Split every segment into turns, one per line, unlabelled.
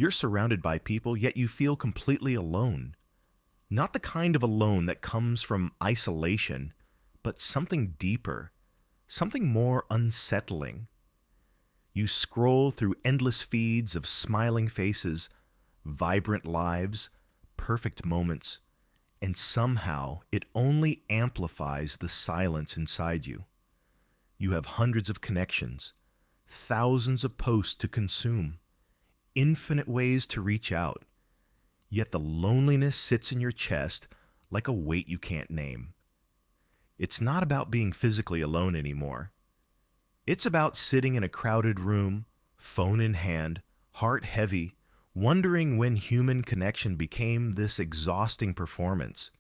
You're surrounded by people, yet you feel completely alone. Not the kind of alone that comes from isolation, but something deeper, something more unsettling. You scroll through endless feeds of smiling faces, vibrant lives, perfect moments, and somehow it only amplifies the silence inside you. You have hundreds of connections, thousands of posts to consume, infinite ways to reach out, yet the loneliness sits in your chest like a weight you can't name. It's not about being physically alone anymore. It's about sitting in a crowded room, phone in hand, heart heavy, wondering when human connection became this exhausting performance.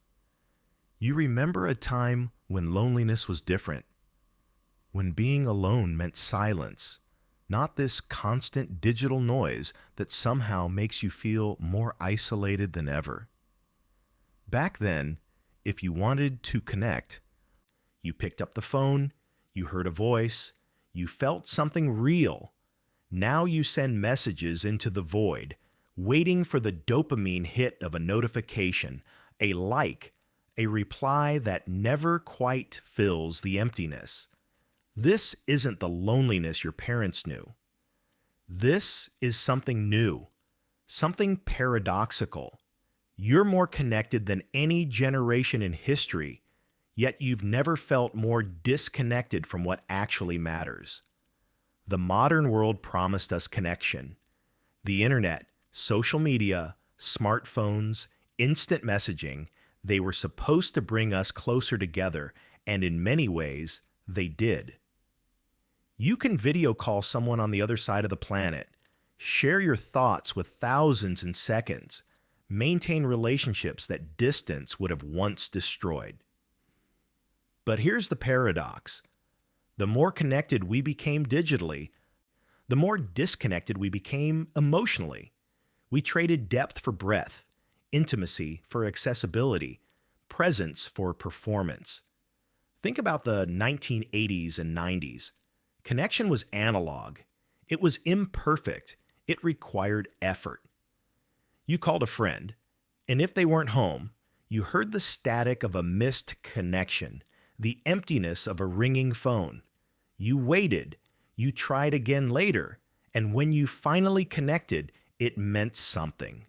You remember a time when loneliness was different, when being alone meant silence, not this constant digital noise that somehow makes you feel more isolated than ever. Back then, if you wanted to connect, you picked up the phone, you heard a voice, you felt something real. Now you send messages into the void, waiting for the dopamine hit of a notification, a like, a reply that never quite fills the emptiness. This isn't the loneliness your parents knew. This is something new, something paradoxical. You're more connected than any generation in history, yet you've never felt more disconnected from what actually matters. The modern world promised us connection. The internet, social media, smartphones, instant messaging, they were supposed to bring us closer together, and in many ways, they did. You can video call someone on the other side of the planet, share your thoughts with thousands in seconds, maintain relationships that distance would have once destroyed. But here's the paradox. The more connected we became digitally, the more disconnected we became emotionally. We traded depth for breadth, intimacy for accessibility, presence for performance. Think about the 1980s and 90s. Connection was analog. It was imperfect. It required effort. You called a friend, and if they weren't home, you heard the static of a missed connection, the emptiness of a ringing phone. You waited. You tried again later, and when you finally connected, it meant something.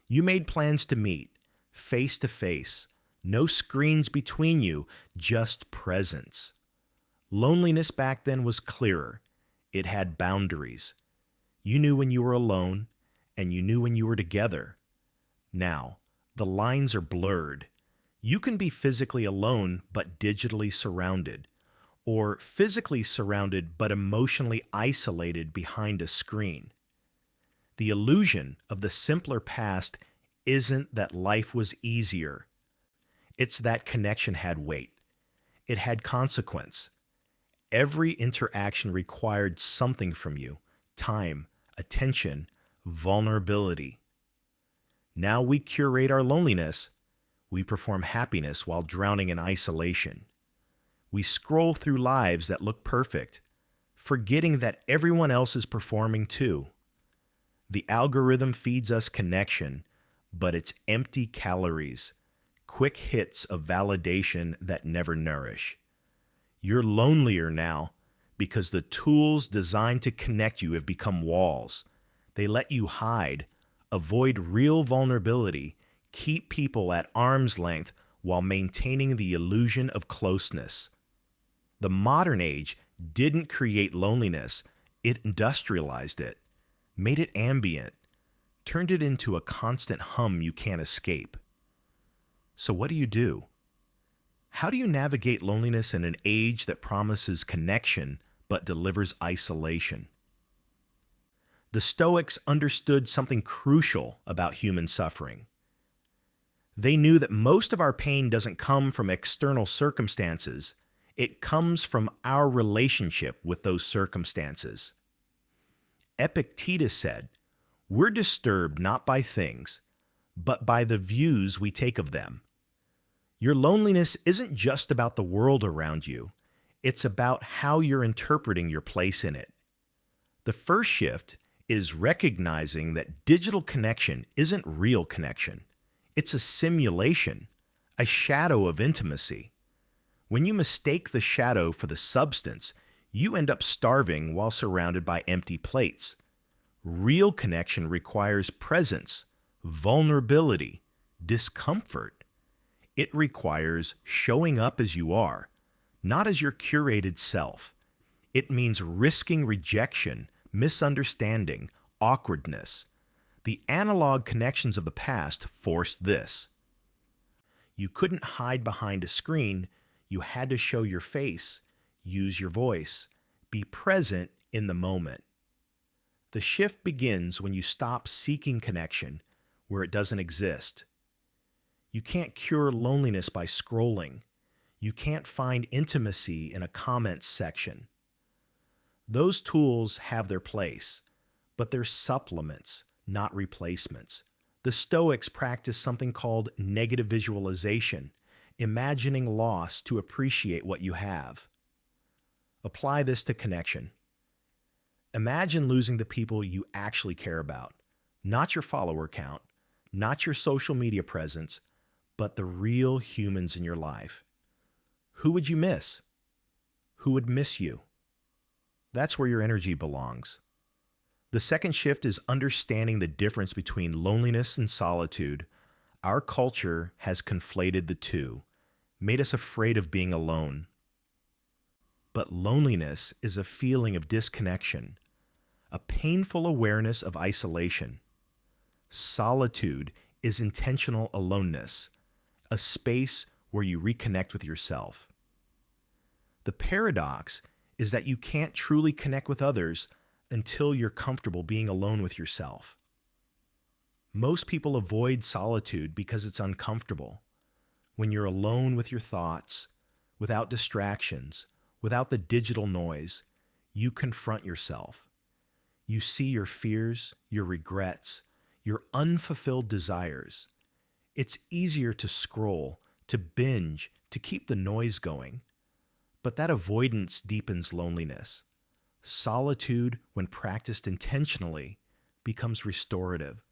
You made plans to meet, face to face, no screens between you, just presence. Loneliness back then was clearer. It had boundaries. You knew when you were alone, and you knew when you were together. Now, the lines are blurred. You can be physically alone but digitally surrounded, or physically surrounded but emotionally isolated behind a screen. The illusion of the simpler past isn't that life was easier. It's that connection had weight. It had consequence. Every interaction required something from you: time, attention, vulnerability. Now we curate our loneliness. We perform happiness while drowning in isolation. We scroll through lives that look perfect, forgetting that everyone else is performing too. The algorithm feeds us connection, but it's empty calories, quick hits of validation that never nourish. You're lonelier now because the tools designed to connect you have become walls. They let you hide, avoid real vulnerability, keep people at arm's length while maintaining the illusion of closeness. The modern age didn't create loneliness, it industrialized it, made it ambient, turned it into a constant hum you can't escape. So what do? How do you navigate loneliness in an age that promises connection but delivers isolation? The Stoics understood something crucial about human suffering. They knew that most of our pain doesn't come from external circumstances. It comes from our relationship with those circumstances. Epictetus said, "We're disturbed not by things, but by the views we take of them." Your loneliness isn't just about the world around you. It's about how you're interpreting your place in it. The first shift is recognizing that digital connection isn't real connection. It's a simulation, a shadow of intimacy. When you mistake the shadow for the substance, you end up starving while surrounded by empty plates. Real connection requires presence, vulnerability, discomfort. It requires showing up as you are, not as your curated self. It means risking rejection, misunderstanding, awkwardness. The analog connections of the past forced this. You couldn't hide behind a screen. You had to show your face, use your voice, be present in the moment. The shift begins when you stop seeking connection where it doesn't exist. You can't cure loneliness by scrolling. You can't find intimacy in a comments section. Those tools have their place, but they're supplements, not replacements. The Stoics practice something called negative visualization, imagining loss to appreciate what you have. Apply this to connection. Imagine losing the people you actually care about, not your follower count, not your social media presence, but the real humans in your life. Who would you miss? Who would miss you? That's where your energy belongs. The second shift is understanding the difference between loneliness and solitude. Our culture has conflated the two, made us afraid of being alone. But loneliness is a feeling of disconnection, a painful awareness of isolation. Solitude is intentional aloneness, a space where you reconnect with yourself. The paradox is that you can't truly connect with others until you're comfortable being alone with yourself. Most people avoid solitude because it's uncomfortable. When you're alone with your thoughts, without distractions, without the digital noise, you confront yourself. You see your fears, your regrets, your unfulfilled desires. It's easier to scroll, to binge, to keep the noise going. But that avoidance deepens loneliness. Solitude, when practiced intentionally, becomes restorative.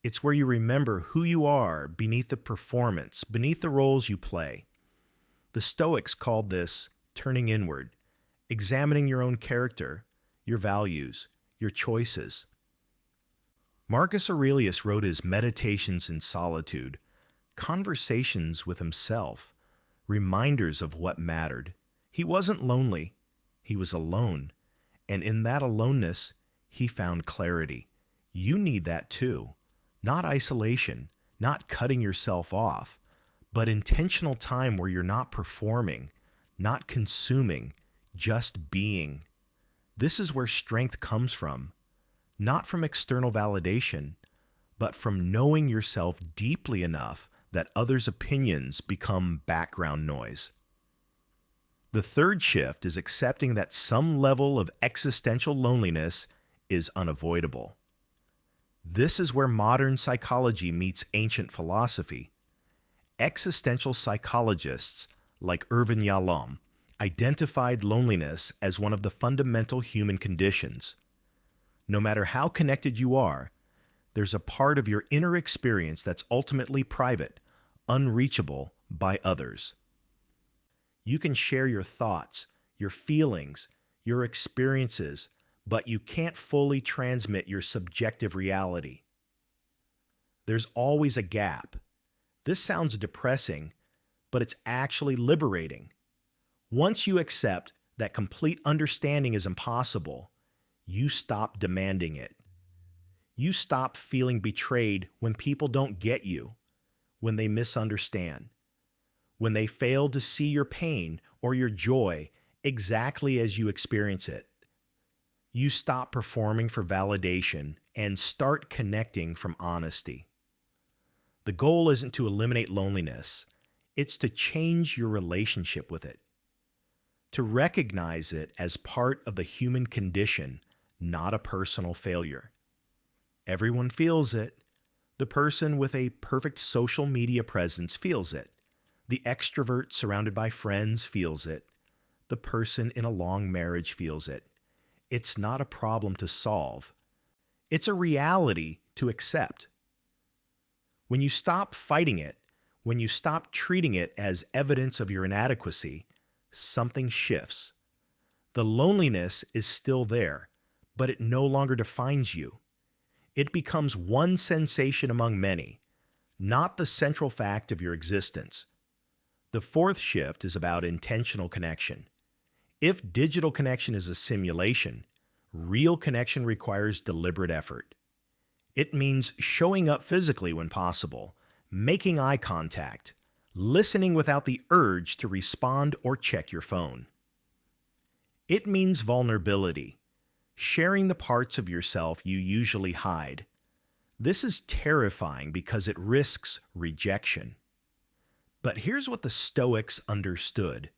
It's where you remember who you are beneath the performance, beneath the roles you play. The Stoics called this turning inward, examining your own character, your values, your choices. Marcus Aurelius wrote his Meditations in Solitude, conversations with himself, reminders of what mattered. He wasn't lonely, he was alone, and in that aloneness, he found clarity. You need that too. Not isolation, not cutting yourself off, but intentional time where you're not performing, not consuming, just being. This is where strength comes from, not from external validation, but from knowing yourself deeply enough that others' opinions become background noise. The third shift is accepting that some level of existential loneliness is unavoidable. This is where modern psychology meets ancient philosophy. Existential psychologists like Irvin Yalom identified loneliness as one of the fundamental human conditions. No matter how connected you are, there's a part of your inner experience that's ultimately private, unreachable by others. You can share your thoughts, your feelings, your experiences, but you can't fully transmit your subjective reality. There's always a gap. This sounds depressing, but it's actually liberating. Once you accept that complete understanding is impossible, you stop demanding it. You stop feeling betrayed when people don't get you, when they misunderstand, when they fail to see your pain or your joy exactly as you experience it. You stop performing for validation and start connecting from honesty. The goal isn't to eliminate loneliness, it's to change your relationship with it, to recognize it as part of the human condition, not a personal failure. Everyone feels it. The person with a perfect social media presence feels it. The extrovert surrounded by friends feels it. The person in a long marriage feels it. It's not a problem to solve. It's a reality to accept. When you stop fighting it, when you stop treating it as evidence of your inadequacy, something shifts. The loneliness is still there, but it no longer defines you. It becomes one sensation among many, not the central fact of your existence. The fourth shift is about intentional connection. If digital connection is a simulation, real connection requires deliberate effort. It means showing up physically when possible, making eye contact, listening without the urge to respond or check your phone. It means vulnerability, sharing the parts of yourself you usually hide. This is terrifying because it risks rejection. But here's what the Stoics understood.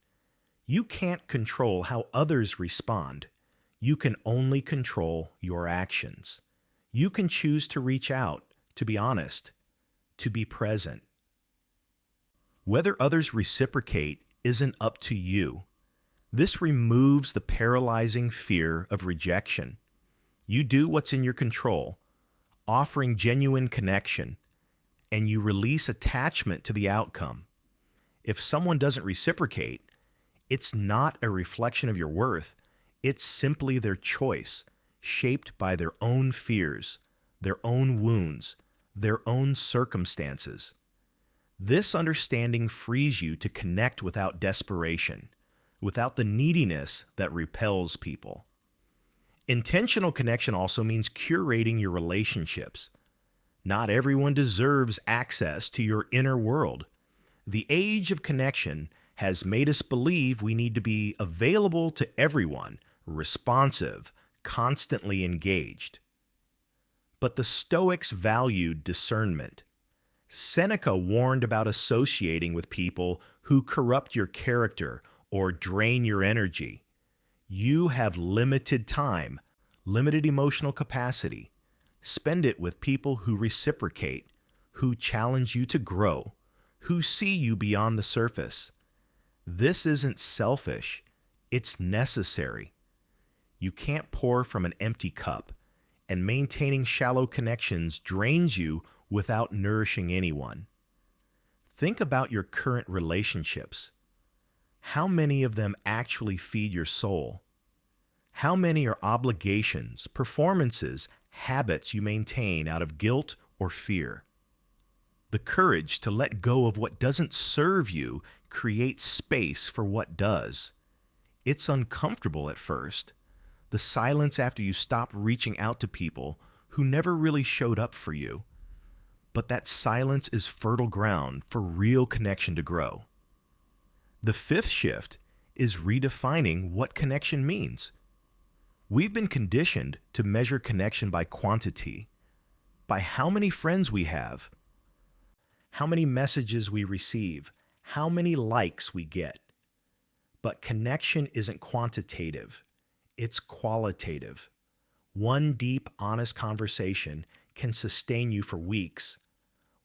You can't control how others respond. You can only control your actions. You can choose to reach out, to be honest, to be present. Whether others reciprocate isn't up to you. This removes the paralyzing fear of rejection. You do what's in your control, offering genuine connection, and you release attachment to the outcome. If someone doesn't reciprocate, it's not a reflection of your worth. It's simply their choice, shaped by their own fears, their own wounds, their own circumstances. This understanding frees you to connect without desperation, without the neediness that repels people. Intentional connection also means curating your relationships. Not everyone deserves access to your inner world. The age of connection has made us believe we need to be available to everyone, responsive, constantly engaged. But the Stoics valued discernment. Seneca warned about associating with people who corrupt your character or drain your energy. You have limited time, limited emotional capacity. Spend it with people who reciprocate, who challenge you to grow, who see you beyond the surface. This isn't selfish, it's necessary. You can't pour from an empty cup, and maintaining shallow connections drains you without nourishing anyone. Think about your current relationships. How many of them actually feed your soul? How many are obligations, performances, habits you maintain out of guilt or fear? The courage to let go of what doesn't serve you creates space for what does. It's uncomfortable at first. The silence after you stop reaching out to people who never really showed up for you. But that silence is fertile ground for real connection to grow. The fifth shift is redefining what connection means. We've been conditioned to measure connection by quantity, by how many friends we have, how many messages we receive, how many likes we get. But connection isn't quantitative, it's qualitative. One deep, honest conversation can sustain you for weeks.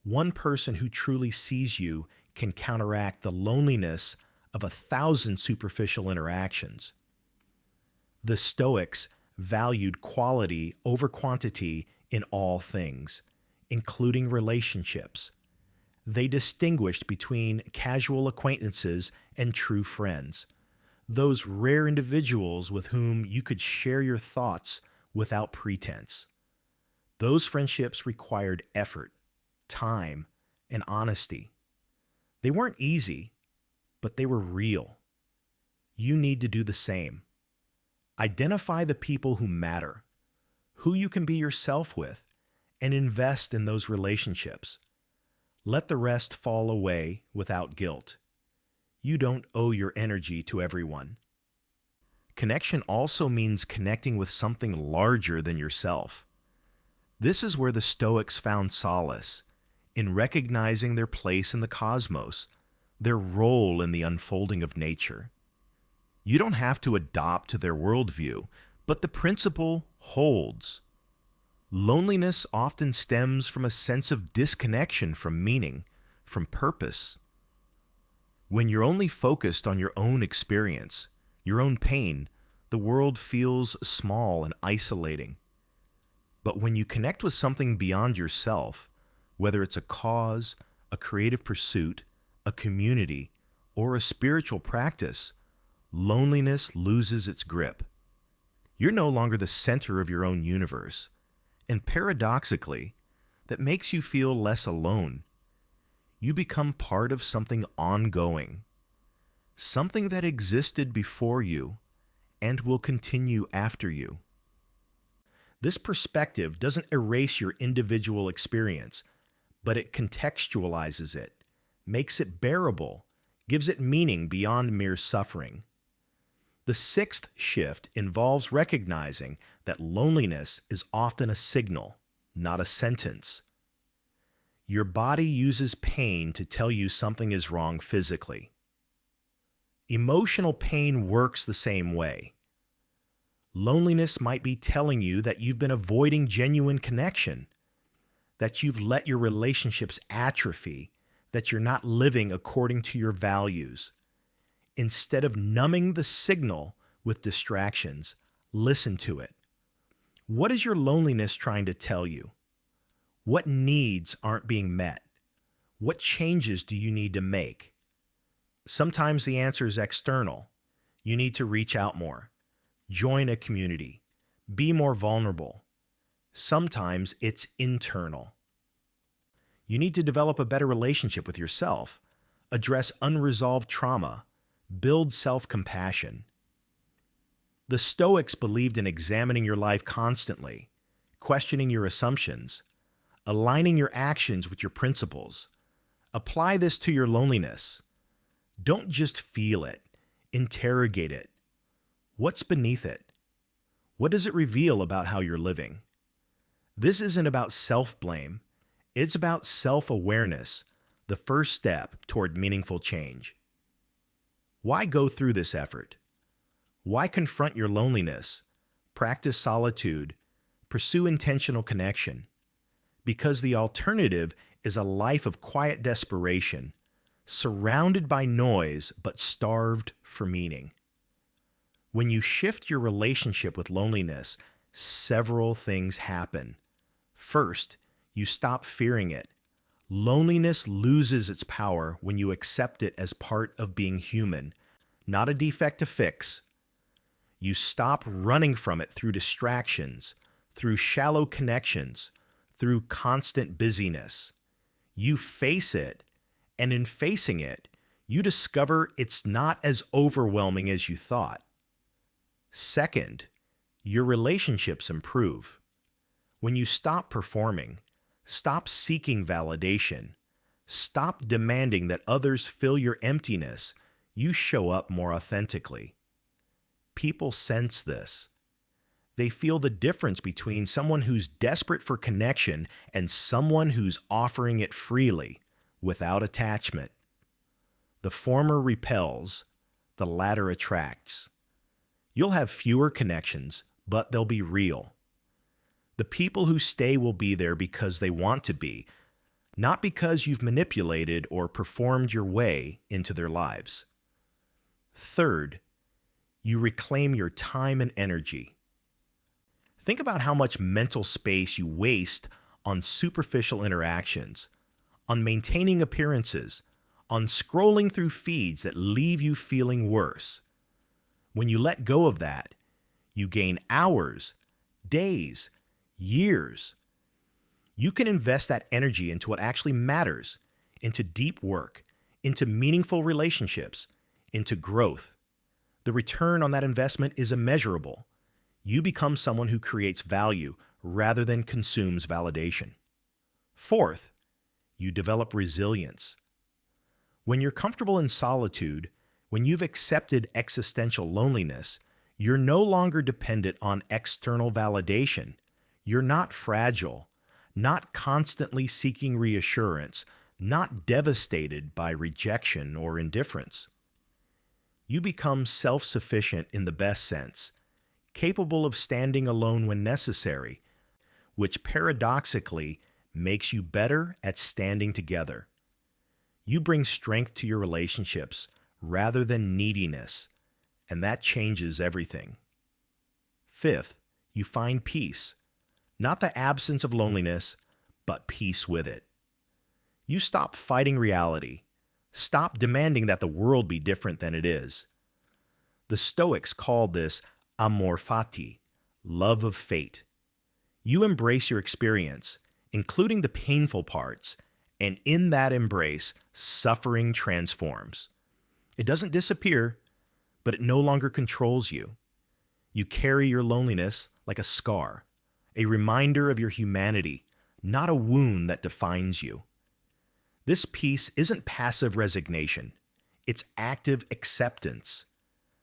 One person who truly sees you can counteract the loneliness of 1,000 superficial interactions. The Stoics valued quality over quantity in all things, including relationships. They distinguished between casual acquaintances and true friends, those rare individuals with whom you could share your thoughts without pretense. Those friendships required effort, time, and honesty. They weren't easy, but they were real. You need to do the same. Identify the people who matter, who you can be yourself with, and invest in those relationships. Let the rest fall away without guilt. You don't owe your energy to everyone. Connection also means connecting with something larger than yourself. This is where the Stoics found solace, in recognizing their place in the cosmos, their role in the unfolding of nature. You don't have to adopt to their worldview, but the principle holds. Loneliness often stems from a sense of disconnection from meaning, from purpose. When you're only focused on your own experience, your own pain, the world feels small and isolating. But when you connect with something beyond yourself, whether it's a cause, a creative pursuit, a community, or a spiritual practice, loneliness loses its grip. You're no longer the center of your own universe, and paradoxically, that makes you feel less alone. You become part of something ongoing, something that existed before you and will continue after you. This perspective doesn't erase your individual experience, but it contextualizes it, makes it bearable, gives it meaning beyond mere suffering. The sixth shift involves recognizing that loneliness is often a signal, not a sentence. Your body uses pain to tell you something is wrong physically. Emotional pain works the same way. Loneliness might be telling you that you've been avoiding genuine connection, that you've let your relationships atrophy, that you're not living according to your values. Instead of numbing the signal with distractions, listen to it. What is your loneliness trying to tell you? What needs aren't being met? What changes do you need to make? Sometimes the answer is external. You need to reach out more, join a community, be more vulnerable. Sometimes it's internal. You need to develop a better relationship with yourself, address unresolved trauma, build self-compassion. The Stoics believed in examining your life constantly, questioning your assumptions, aligning your actions with your principles. Apply this to your loneliness. Don't just feel it, interrogate it. What's beneath it? What does it reveal about how you're living? This isn't about self-blame. It's about self-awareness, the first step toward meaningful change. Why go through this effort? Why confront your loneliness, practice solitude, pursue intentional connection? Because the alternative is a life of quiet desperation, surrounded by noise but starved for meaning. When you shift your relationship with loneliness, several things happen. First, you stop fearing it. Loneliness loses its power when you accept it as part of being human, not a defect to fix. You stop running from it through distractions, through shallow connections, through constant busyness. You face it, and in facing it, you discover it's not as overwhelming as you thought. Second, your relationships improve. When you stop performing, stop seeking validation, stop demanding that others fill your emptiness, you show up more authentically. People sense this. They feel the difference between someone who's desperate for connection and someone who's offering it freely, without attachment. The former repels, the latter attracts. You'll have fewer connections, but they'll be real. The people who stay will be there because they want to be, not because you've manipulated or performed your way into their lives. Third, you reclaim your time and energy. Think about how much mental space you waste on superficial interactions, on maintaining appearances, on scrolling through feeds that leave you feeling worse. When you let go of that, you gain hours, days, years. You can invest that energy into what actually matters, into deep work, into meaningful relationships, into growth. The return on that investment is immeasurable. You become someone who creates value rather than consumes validation. Fourth, you develop resilience. When you're comfortable in solitude, when you've accepted existential loneliness, you're no longer dependent on external validation. You're not fragile, not constantly seeking reassurance, not devastated by rejection or indifference. You become self-sufficient in the best sense, capable of standing alone when necessary, which paradoxically makes you better at standing together. You bring strength to your relationships rather than neediness, and that changes everything. Fifth, you find peace, Not the absence of loneliness, but peace with it. You stop fighting reality. Stop demanding that the world be different than it is. The Stoics called this amor fati, love of fate. You embrace your experience, including the painful parts, and in that embrace, suffering transforms. It doesn't disappear, but it no longer controls you. You carry your loneliness like a scar, a reminder of your humanity, not a wound that defines you. This peace isn't passive resignation, it's active acceptance,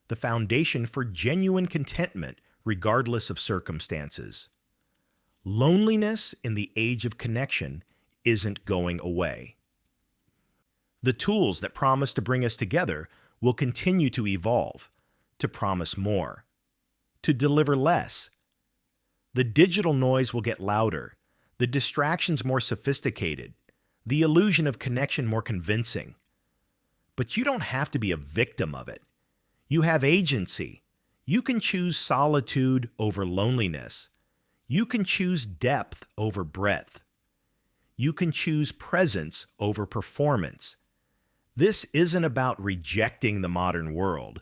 the foundation for genuine contentment regardless of circumstances. Loneliness in the age of connection isn't going away. The tools that promise to bring us together will continue to evolve, to promise more, to deliver less. The digital noise will get louder, the distractions more sophisticated, the illusion of connection more convincing. But you don't have to be a victim of it. You have agency. You can choose solitude over loneliness. You can choose depth over breadth. You can choose presence over performance. This isn't about rejecting the modern world.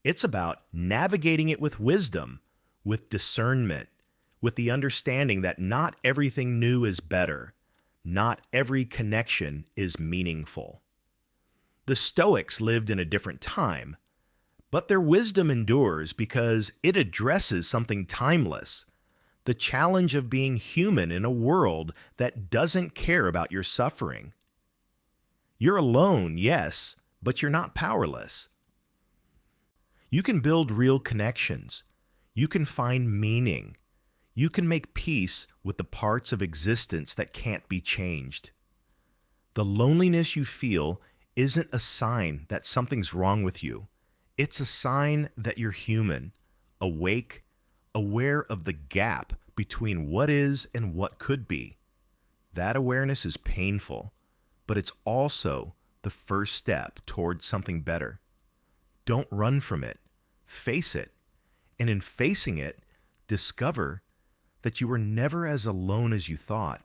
It's about navigating it with wisdom, with discernment, with the understanding that not everything new is better. Not every connection is meaningful. The Stoics lived in a different time, but their wisdom endures because it addresses something timeless, the challenge of being human in a world that doesn't care about your suffering. You're alone, yes, but you're not powerless. You can build real connections. You can find meaning. You can make peace with the parts of existence that can't be changed. The loneliness you feel isn't a sign that something's wrong with you. It's a sign that you're human, awake, aware of the gap between what is and what could be. That awareness is painful, but it's also the first step towards something better. Don't run from it. Face it. And in facing it, discover that you were never as alone as you thought.